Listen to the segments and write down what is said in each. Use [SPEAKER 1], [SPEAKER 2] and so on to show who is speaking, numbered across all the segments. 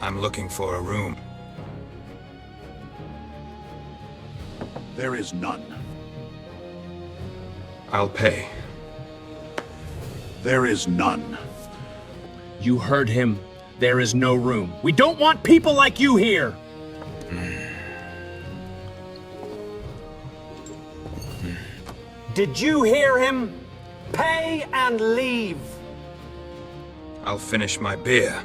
[SPEAKER 1] I'm looking for a room.
[SPEAKER 2] There is none.
[SPEAKER 1] I'll pay.
[SPEAKER 2] There is none.
[SPEAKER 3] You heard him. There is no room. We don't want people like you here! Did you hear him? Pay and leave.
[SPEAKER 1] I'll finish my beer.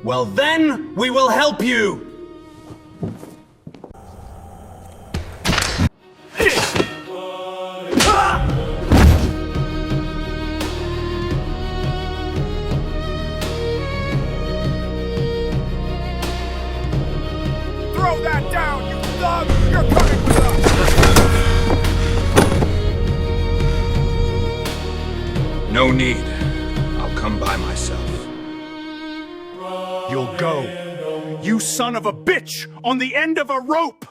[SPEAKER 3] Well then, we will help you!
[SPEAKER 4] Throw that down, you thug! You're coming with us!
[SPEAKER 1] No need. I'll come by myself.
[SPEAKER 3] You'll go. You son of a bitch! On the end of a rope!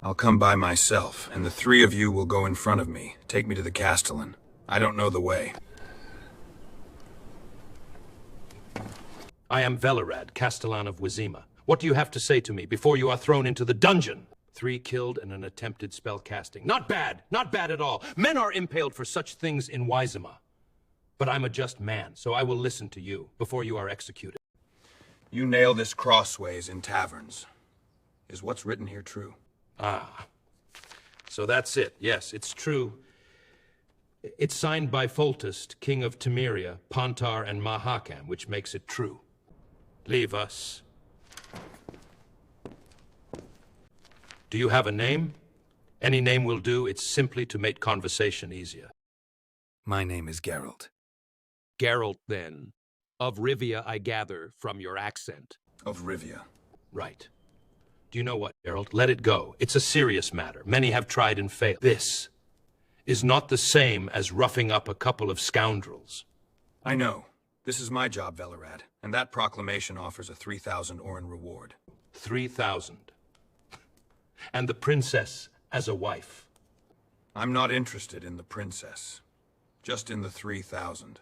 [SPEAKER 1] I'll come by myself, and the three of you will go in front of me. Take me to the Castellan. I don't know the way.
[SPEAKER 5] I am Velerad, Castellan of Wizima. What do you have to say to me before you are thrown into the dungeon? 3 killed and an attempted spell casting. Not bad! Not bad at all. Men are impaled for such things in Wizima. But I'm a just man, so I will listen to you before you are executed.
[SPEAKER 1] You nail this crossways in taverns. Is what's written here true?
[SPEAKER 5] Ah. So that's it. Yes, it's true. It's signed by Foltest, king of Temeria, Pontar, and Mahakam, which makes it true. Leave us. Do you have a name? Any name will do. It's simply to make conversation easier.
[SPEAKER 1] My name is Geralt.
[SPEAKER 6] Geralt, then. Of Rivia, I gather, from your accent.
[SPEAKER 1] Of Rivia.
[SPEAKER 5] Right. Do you know what, Geralt? Let it go. It's a serious matter. Many have tried and failed. This is not the same as roughing up a couple of scoundrels.
[SPEAKER 1] I know. This is my job, Velerad, and that proclamation offers a 3,000 Orin reward.
[SPEAKER 5] 3,000. And the princess as a wife.
[SPEAKER 1] I'm not interested in the princess. Just in the 3,000.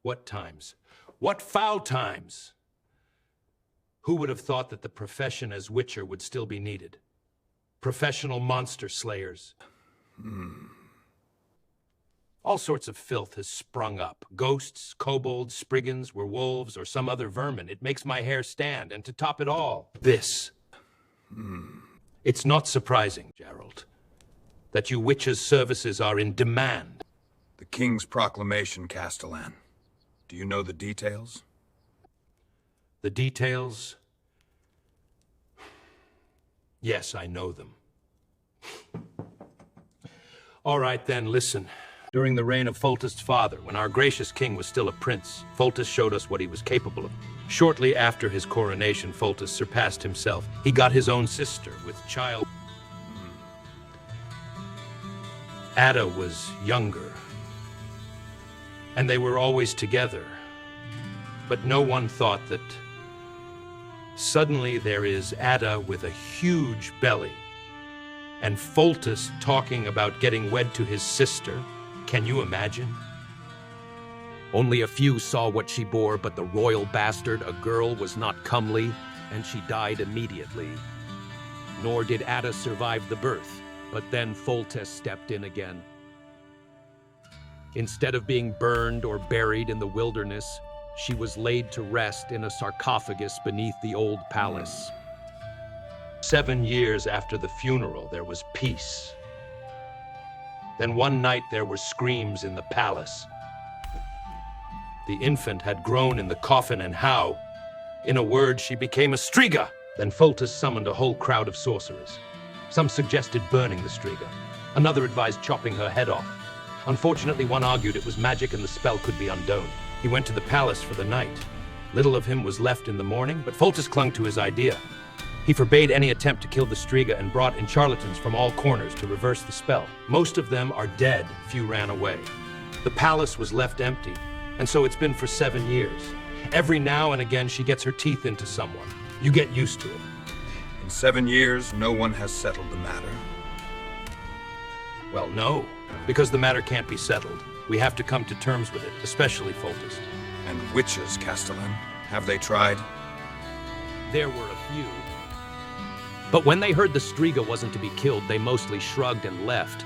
[SPEAKER 5] What times? What foul times? Who would have thought that the profession as Witcher would still be needed? Professional monster slayers. All sorts of filth has sprung up. Ghosts, kobolds, spriggans, werewolves, or some other vermin. It makes my hair stand, and to top it all, this. It's not surprising, Geralt, that you Witcher's services are in demand.
[SPEAKER 1] The King's proclamation, Castellan. Do you know the details?
[SPEAKER 5] The details? Yes, I know them. All right, then, listen. During the reign of Foltest's father, when our gracious king was still a prince, Foltest showed us what he was capable of. Shortly after his coronation, Foltest surpassed himself. He got his own sister with child. Ada was younger, and they were always together. But no one thought that suddenly there is Ada with a huge belly, and Foltest talking about getting wed to his sister. Can you imagine?
[SPEAKER 6] Only a few saw what she bore, but the royal bastard, a girl, was not comely, and she died immediately. Nor did Ada survive the birth, but then Foltest stepped in again. Instead of being burned or buried in the wilderness, she was laid to rest in a sarcophagus beneath the old palace.
[SPEAKER 5] 7 years after the funeral, there was peace. Then one night there were screams in the palace. The infant had grown in the coffin, and how? In a word, she became a Striga. Then Foltest summoned a whole crowd of sorcerers. Some suggested burning the Striga. Another advised chopping her head off. Unfortunately, one argued it was magic and the spell could be undone. He went to the palace for the night. Little of him was left in the morning, but Foltest clung to his idea. He forbade any attempt to kill the Striga and brought in charlatans from all corners to reverse the spell. Most of them are dead, few ran away. The palace was left empty, and so it's been for 7 years. Every now and again she gets her teeth into someone. You get used to it.
[SPEAKER 1] In 7 years, no one has settled the matter.
[SPEAKER 5] Well, no, because the matter can't be settled. We have to come to terms with it, especially Foltest.
[SPEAKER 1] And witches, Castellan. Have they tried?
[SPEAKER 6] There were a few. But when they heard the Striga wasn't to be killed, they mostly shrugged and left.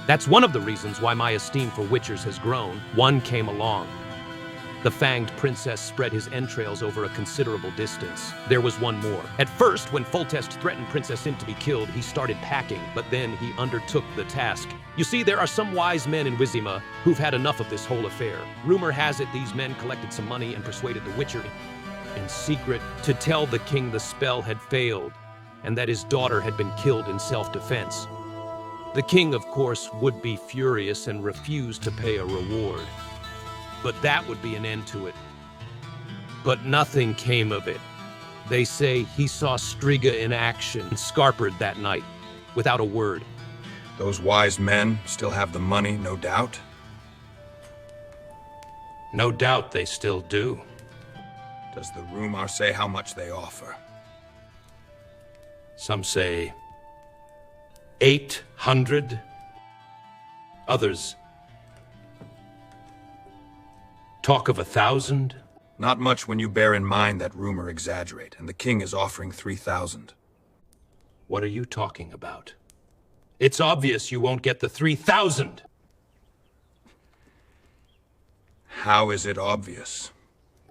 [SPEAKER 6] That's one of the reasons why my esteem for witchers has grown. One came along. The fanged princess spread his entrails over a considerable distance. There was one more. At first, when Foltest threatened Princess Int to be killed, he started packing, but then he undertook the task. You see, there are some wise men in Wizima who've had enough of this whole affair. Rumor has it these men collected some money and persuaded the Witcher in secret to tell the king the spell had failed and that his daughter had been killed in self-defense. The king, of course, would be furious and refuse to pay a reward. But that would be an end to it. But nothing came of it. They say he saw Striga in action in Scarpard that night, without a word.
[SPEAKER 1] Those wise men still have the money, no doubt?
[SPEAKER 5] No doubt they still do.
[SPEAKER 1] Does the rumor say how much they offer?
[SPEAKER 5] Some say 800. Others talk of 1,000.
[SPEAKER 1] Not much when you bear in mind that rumor exaggerate, and the king is offering 3,000.
[SPEAKER 5] What are you talking about? It's obvious you won't get the 3,000.
[SPEAKER 1] How is it obvious?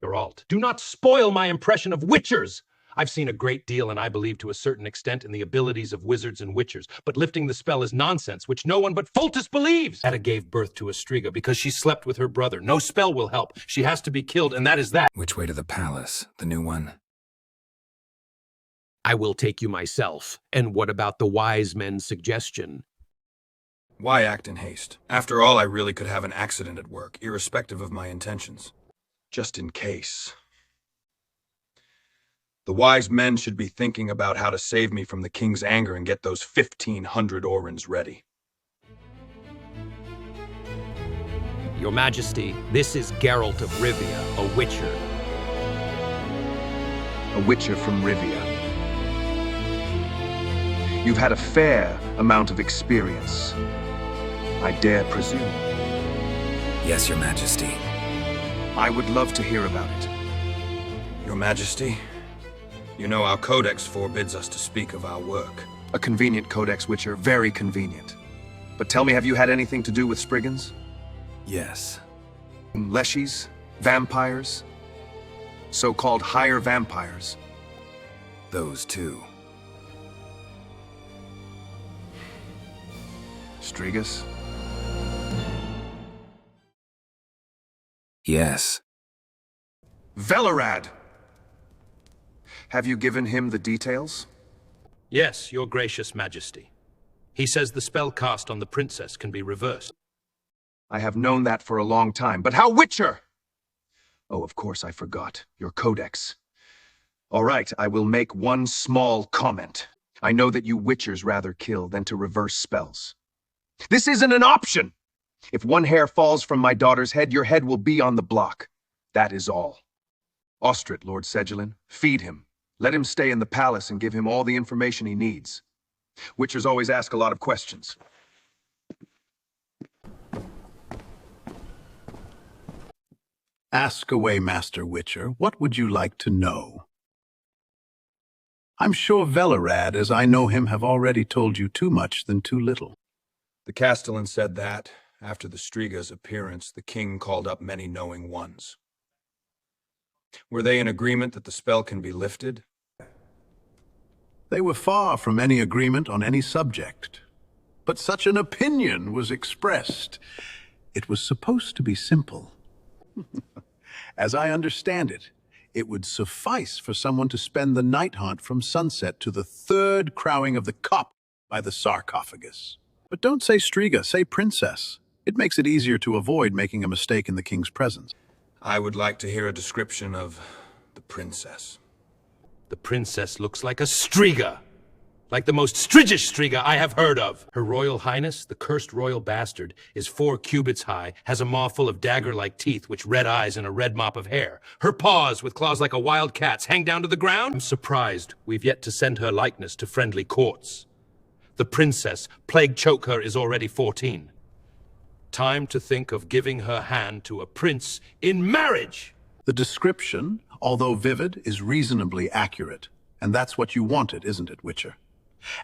[SPEAKER 5] Geralt, do not spoil my impression of witchers! I've seen a great deal, and I believe to a certain extent in the abilities of wizards and witchers, but lifting the spell is nonsense, which no one but Foltest believes! Ada gave birth to a Striga because she slept with her brother. No spell will help. She has to be killed, and that is that.
[SPEAKER 1] Which way to the palace? The new one?
[SPEAKER 6] I will take you myself. And what about the wise men's suggestion?
[SPEAKER 1] Why act in haste? After all, I really could have an accident at work, irrespective of my intentions. Just in case. The wise men should be thinking about how to save me from the king's anger and get those 1,500 Orans ready.
[SPEAKER 6] Your Majesty, this is Geralt of Rivia, a witcher.
[SPEAKER 7] A witcher from Rivia. You've had a fair amount of experience, I dare presume.
[SPEAKER 1] Yes, Your Majesty.
[SPEAKER 7] I would love to hear about it.
[SPEAKER 1] Your Majesty, you know our codex forbids us to speak of our work.
[SPEAKER 7] A convenient codex, Witcher, very convenient. But tell me, have you had anything to do with Spriggans?
[SPEAKER 1] Yes.
[SPEAKER 7] Leshies? Vampires? So-called higher vampires?
[SPEAKER 1] Those two.
[SPEAKER 7] Strigas?
[SPEAKER 1] Yes.
[SPEAKER 7] Velerad! Have you given him the details?
[SPEAKER 5] Yes, Your Gracious Majesty. He says the spell cast on the princess can be reversed.
[SPEAKER 7] I have known that for a long time, but how Witcher? Oh, of course I forgot. Your codex. All right, I will make one small comment. I know that you Witchers rather kill than to reverse spells. This isn't an option! If one hair falls from my daughter's head, your head will be on the block. That is all. Ostrit, Lord Segilin, feed him. Let him stay in the palace and give him all the information he needs. Witchers always ask a lot of questions.
[SPEAKER 2] Ask away, Master Witcher. What would you like to know? I'm sure Velerad, as I know him, have already told you too much than too little.
[SPEAKER 1] The Castellan said that, after the Striga's appearance, the king called up many knowing ones. Were they in agreement that the spell can be lifted?
[SPEAKER 2] They were far from any agreement on any subject. But such an opinion was expressed. It was supposed to be simple. As I understand it, it would suffice for someone to spend the night hunt from sunset to the third crowing of the cock by the sarcophagus. But don't say Striga, say princess. It makes it easier to avoid making a mistake in the king's presence.
[SPEAKER 1] I would like to hear a description of the princess.
[SPEAKER 5] The princess looks like a Striga. Like the most strigish Striga I have heard of. Her Royal Highness, the cursed royal bastard, is 4 cubits high, has a maw full of dagger-like teeth, with red eyes and a red mop of hair. Her paws, with claws like a wild cat's, hang down to the ground. I'm surprised we've yet to send her likeness to friendly courts. The princess, plague choke her, is already 14. Time to think of giving her hand to a prince in marriage!
[SPEAKER 2] The description, although vivid, is reasonably accurate. And that's what you wanted, isn't it, Witcher?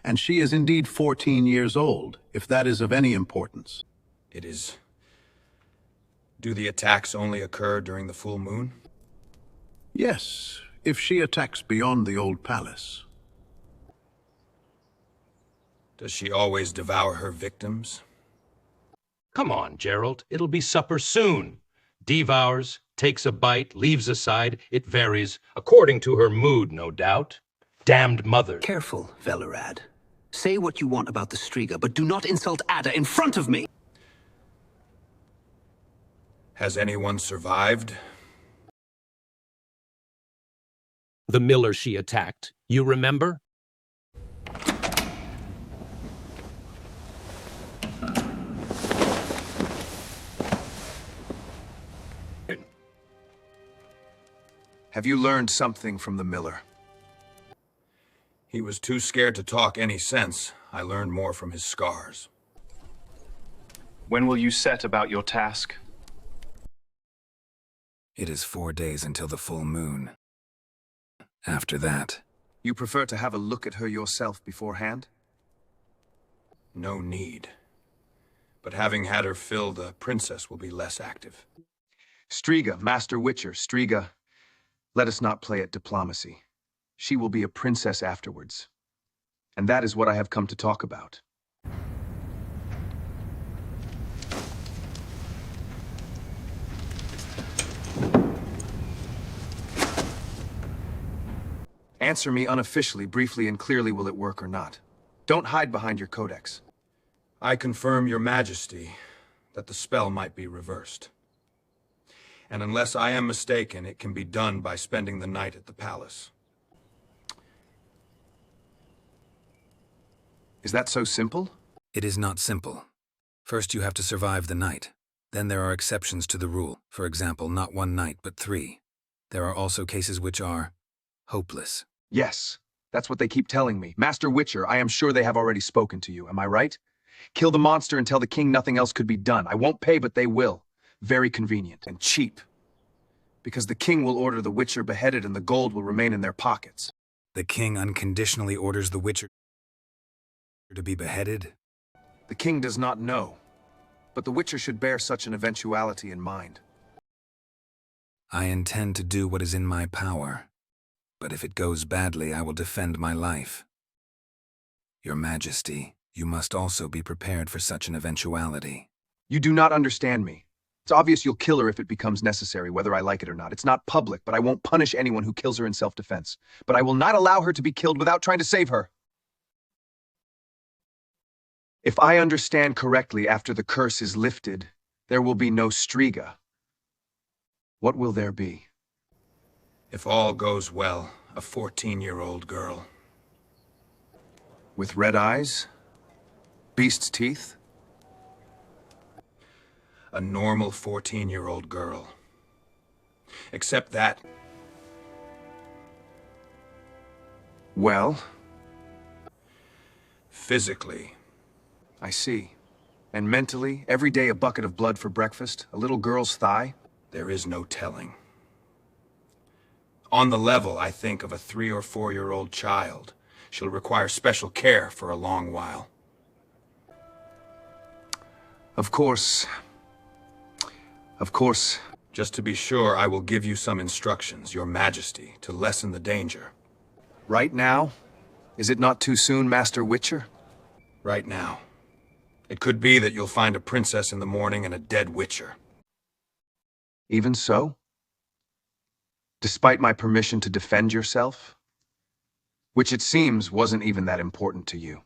[SPEAKER 2] And she is indeed 14 years old, if that is of any importance.
[SPEAKER 1] It is. Do the attacks only occur during the full moon?
[SPEAKER 2] Yes, if she attacks beyond the old palace.
[SPEAKER 1] Does she always devour her victims?
[SPEAKER 5] Come on, Gerald. It'll be supper soon. Devours, takes a bite, leaves a side. It varies, according to her mood, no doubt. Damned mother.
[SPEAKER 8] Careful, Velerad. Say what you want about the Striga, but do not insult Ada in front of me!
[SPEAKER 1] Has anyone survived?
[SPEAKER 6] The miller she attacked. You remember?
[SPEAKER 7] Have you learned something from the miller?
[SPEAKER 1] He was too scared to talk any sense. I learned more from his scars.
[SPEAKER 9] When will you set about your task?
[SPEAKER 10] It is 4 days until the full moon. After that...
[SPEAKER 7] You prefer to have a look at her yourself beforehand?
[SPEAKER 1] No need. But having had her filled, the princess will be less active.
[SPEAKER 7] Striga, Master Witcher, Striga, let us not play at diplomacy. She will be a princess afterwards. And that is what I have come to talk about. Answer me unofficially, briefly and clearly, will it work or not? Don't hide behind your codex.
[SPEAKER 1] I confirm, Your Majesty, that the spell might be reversed. And unless I am mistaken, it can be done by spending the night at the palace.
[SPEAKER 7] Is that so simple?
[SPEAKER 10] It is not simple. First you have to survive the night. Then there are exceptions to the rule. For example, not 1 night, but 3. There are also cases which are hopeless.
[SPEAKER 7] Yes, that's what they keep telling me. Master Witcher, I am sure they have already spoken to you, am I right? Kill the monster and tell the king nothing else could be done. I won't pay, but they will. Very convenient and cheap. Because the king will order the Witcher beheaded and the gold will remain in their pockets.
[SPEAKER 10] The king unconditionally orders the Witcher to be beheaded?
[SPEAKER 7] The king does not know, but the Witcher should bear such an eventuality in mind.
[SPEAKER 10] I intend to do what is in my power, but if it goes badly, I will defend my life. Your Majesty, you must also be prepared for such an eventuality.
[SPEAKER 7] You do not understand me. It's obvious you'll kill her if it becomes necessary, whether I like it or not. It's not public, but I won't punish anyone who kills her in self-defense. But I will not allow her to be killed without trying to save her. If I understand correctly, after the curse is lifted, there will be no Striga. What will there be?
[SPEAKER 1] If all goes well, a 14-year-old girl.
[SPEAKER 7] With red eyes? Beast's teeth?
[SPEAKER 1] A normal 14-year-old girl. Except that...
[SPEAKER 7] Well?
[SPEAKER 1] Physically.
[SPEAKER 7] I see. And mentally, every day a bucket of blood for breakfast, a little girl's thigh?
[SPEAKER 1] There is no telling. On the level, I think, of a 3- or 4-year-old child. She'll require special care for a long while.
[SPEAKER 7] Of course.
[SPEAKER 1] Just to be sure, I will give you some instructions, Your Majesty, to lessen the danger.
[SPEAKER 7] Right now? Is it not too soon, Master Witcher?
[SPEAKER 1] Right now. It could be that you'll find a princess in the morning and a dead Witcher.
[SPEAKER 7] Even so? Despite my permission to defend yourself? Which it seems wasn't even that important to you.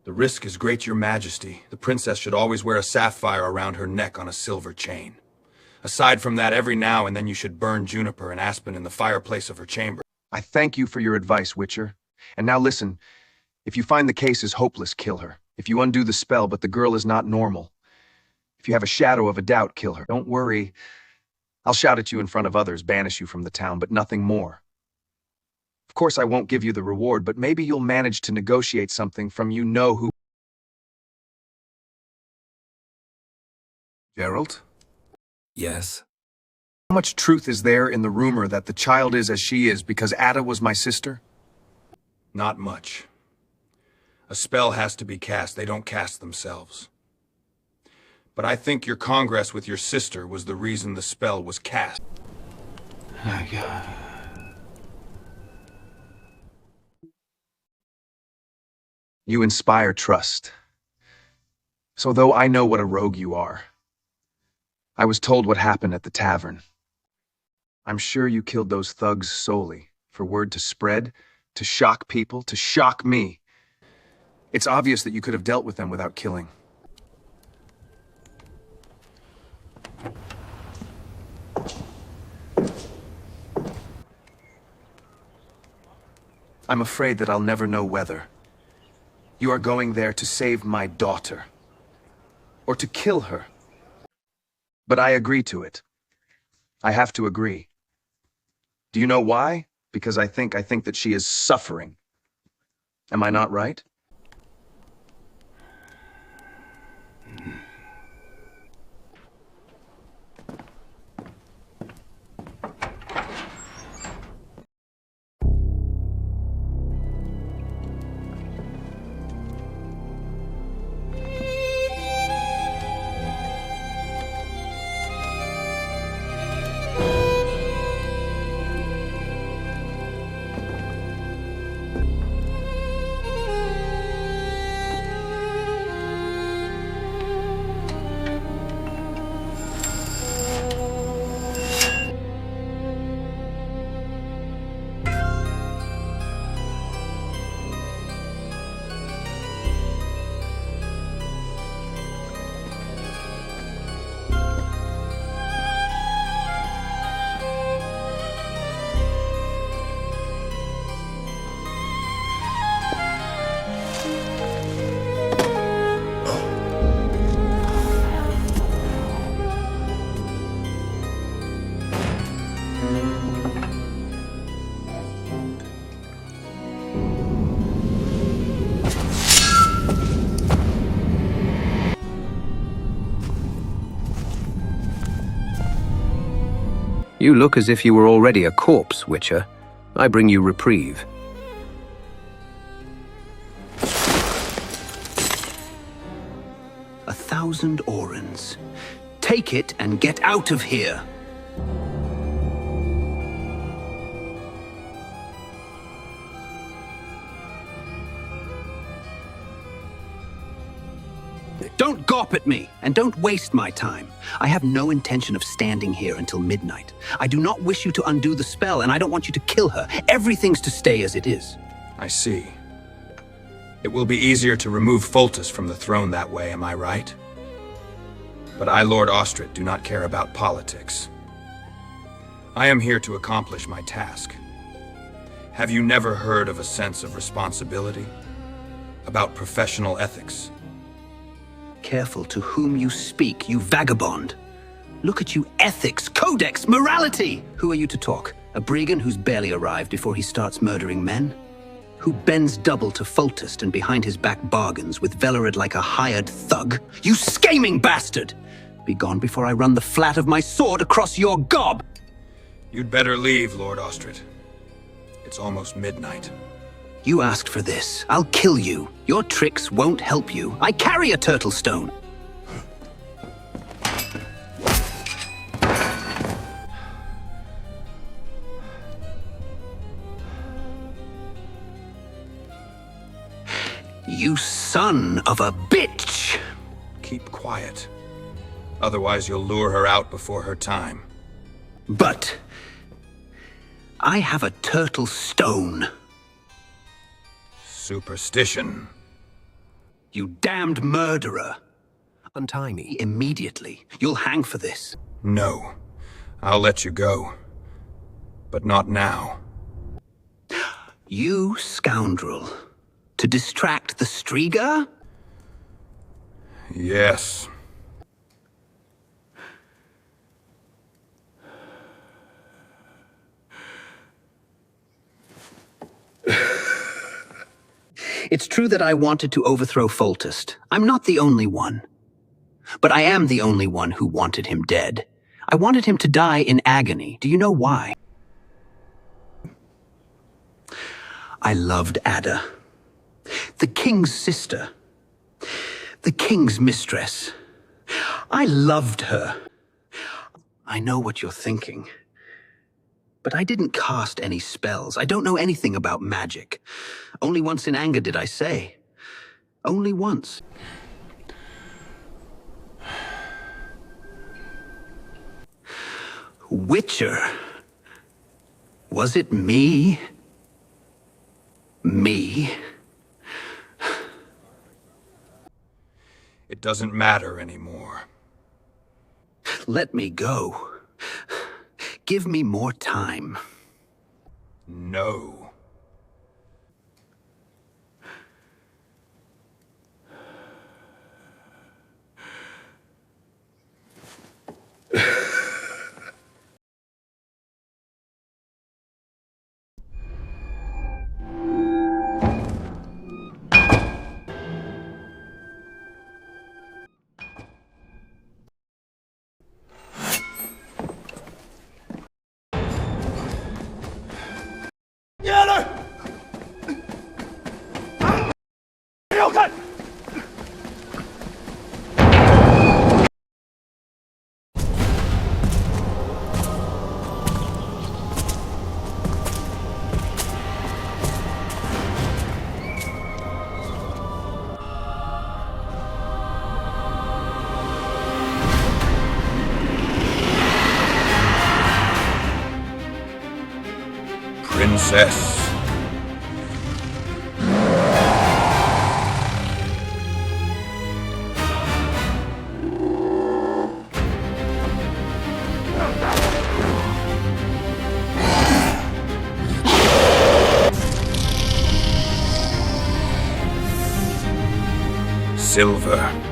[SPEAKER 1] The risk is great, Your Majesty. The princess should always wear a sapphire around her neck on a silver chain. Aside from that, every now and then you should burn juniper and aspen in the fireplace of her chamber.
[SPEAKER 7] I thank you for your advice, Witcher. And now listen, if you find the case is hopeless, kill her. If you undo the spell, but the girl is not normal. If you have a shadow of a doubt, kill her. Don't worry. I'll shout at you in front of others, banish you from the town, but nothing more. Of course, I won't give you the reward, but maybe you'll manage to negotiate something from you-know-who. Geralt?
[SPEAKER 10] Yes?
[SPEAKER 7] How much truth is there in the rumor that the child is as she is because Ada was my sister?
[SPEAKER 1] Not much. A spell has to be cast. They don't cast themselves. But I think your congress with your sister was the reason the spell was cast.
[SPEAKER 8] Oh, God.
[SPEAKER 7] You inspire trust. So though I know what a rogue you are, I was told what happened at the tavern. I'm sure you killed those thugs solely for word to spread, to shock people, to shock me. It's obvious that you could have dealt with them without killing. I'm afraid that I'll never know whether you are going there to save my daughter, or to kill her. But I agree to it. I have to agree. Do you know why? Because I think that she is suffering. Am I not right?
[SPEAKER 8] You look as if you were already a corpse, Witcher. I bring you reprieve. A 1,000 orens. Take it and get out of here. Don't gawp at me, and don't waste my time. I have no intention of standing here until midnight. I do not wish you to undo the spell, and I don't want you to kill her. Everything's to stay as it is.
[SPEAKER 1] I see. It will be easier to remove Foltest from the throne that way, am I right? But I, Lord Ostrit, do not care about politics. I am here to accomplish my task. Have you never heard of a sense of responsibility? About professional ethics?
[SPEAKER 8] Careful to whom you speak, you vagabond. Look at you, ethics, codex, morality! Who are you to talk? A brigand who's barely arrived before he starts murdering men? Who bends double to Foltest and behind his back bargains with Velerid like a hired thug? You scheming bastard! Be gone before I run the flat of my sword across your gob!
[SPEAKER 1] You'd better leave, Lord Ostrit. It's almost midnight.
[SPEAKER 8] You asked for this. I'll kill you. Your tricks won't help you. I carry a turtle stone. You son of a bitch!
[SPEAKER 1] Keep quiet. Otherwise you'll lure her out before her time.
[SPEAKER 8] But I have a turtle stone.
[SPEAKER 1] Superstition.
[SPEAKER 8] You damned murderer. Untie me immediately. You'll hang for this.
[SPEAKER 1] No. I'll let you go. But not now.
[SPEAKER 8] You scoundrel. To distract the Striga?
[SPEAKER 1] Yes.
[SPEAKER 8] It's true that I wanted to overthrow Foltest. I'm not the only one. But I am the only one who wanted him dead. I wanted him to die in agony. Do you know why? I loved Ada, the king's sister, the king's mistress. I loved her. I know what you're thinking. But I didn't cast any spells. I don't know anything about magic. Only once in anger did I say. Only once. Witcher. Was it me? Me?
[SPEAKER 1] It doesn't matter anymore.
[SPEAKER 8] Let me go. Give me more time.
[SPEAKER 1] No. Princess. Silver.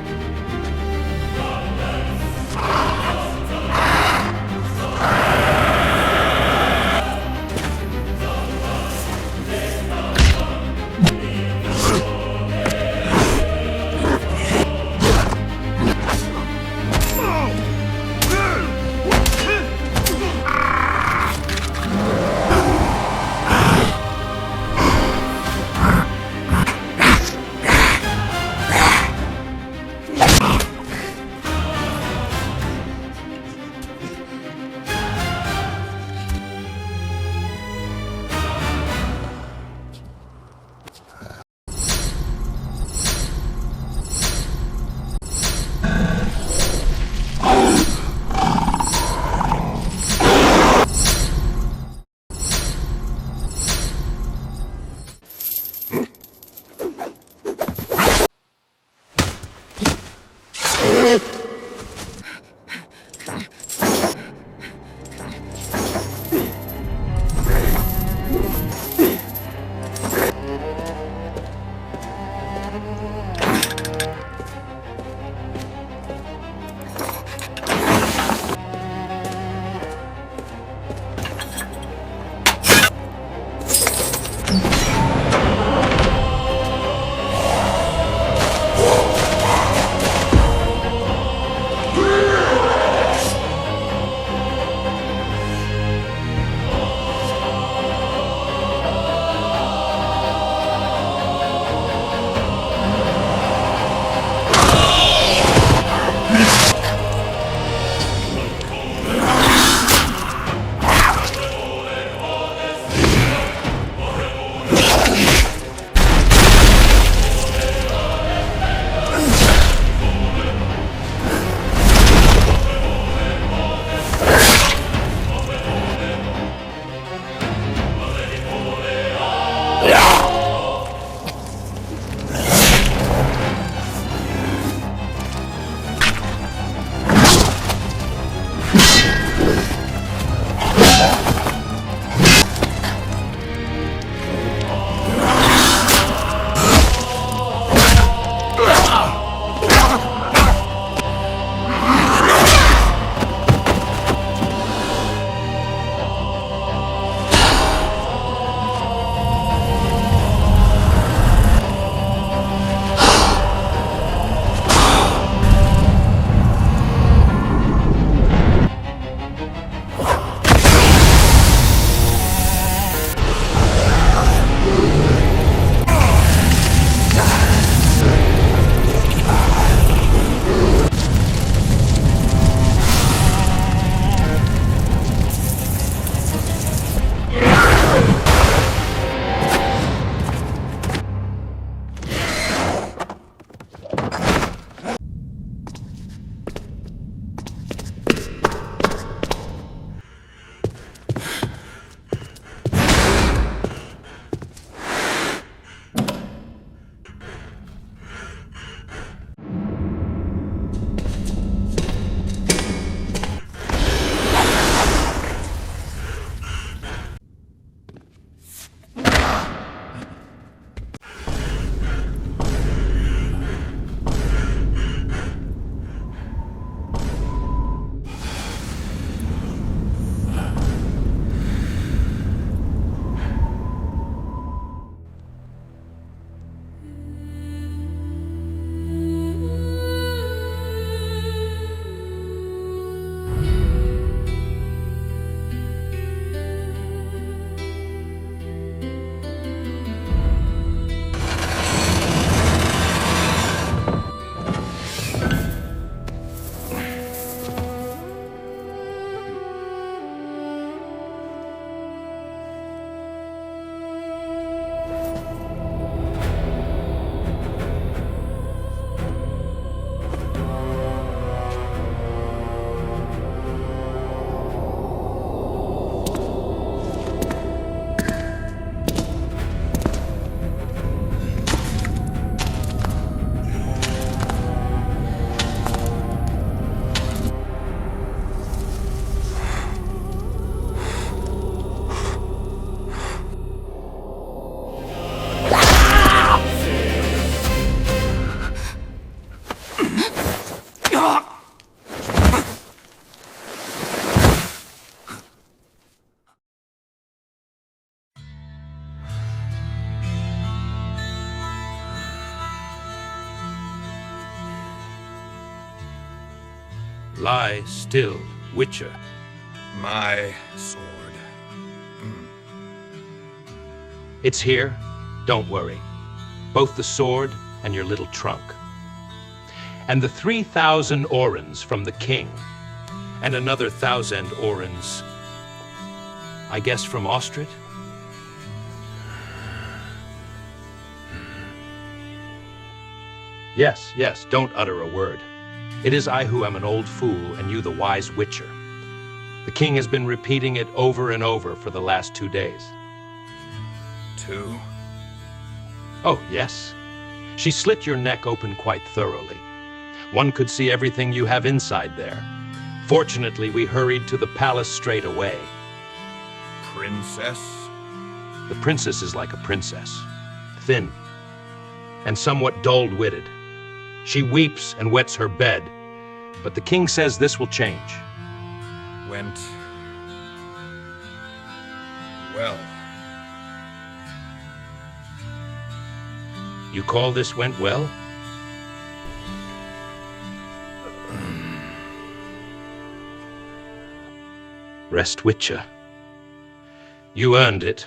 [SPEAKER 5] Lie still, Witcher.
[SPEAKER 1] My sword.
[SPEAKER 5] It's here. Don't worry. Both the sword and your little trunk. And the 3,000 orens from the king. And another 1,000 orens, I guess, from Ostrit? Yes, yes, don't utter a word. It is I who am an old fool, and you the wise Witcher. The king has been repeating it over and over for the last 2 days.
[SPEAKER 1] 2?
[SPEAKER 5] Oh, yes. She slit your neck open quite thoroughly. One could see everything you have inside there. Fortunately, we hurried to the palace straight away.
[SPEAKER 1] Princess?
[SPEAKER 5] The princess is like a princess, thin, and somewhat dull-witted. She weeps and wets her bed, but the king says this will change.
[SPEAKER 1] Went... well.
[SPEAKER 5] You call this went well? Rest, Witcher. You earned it.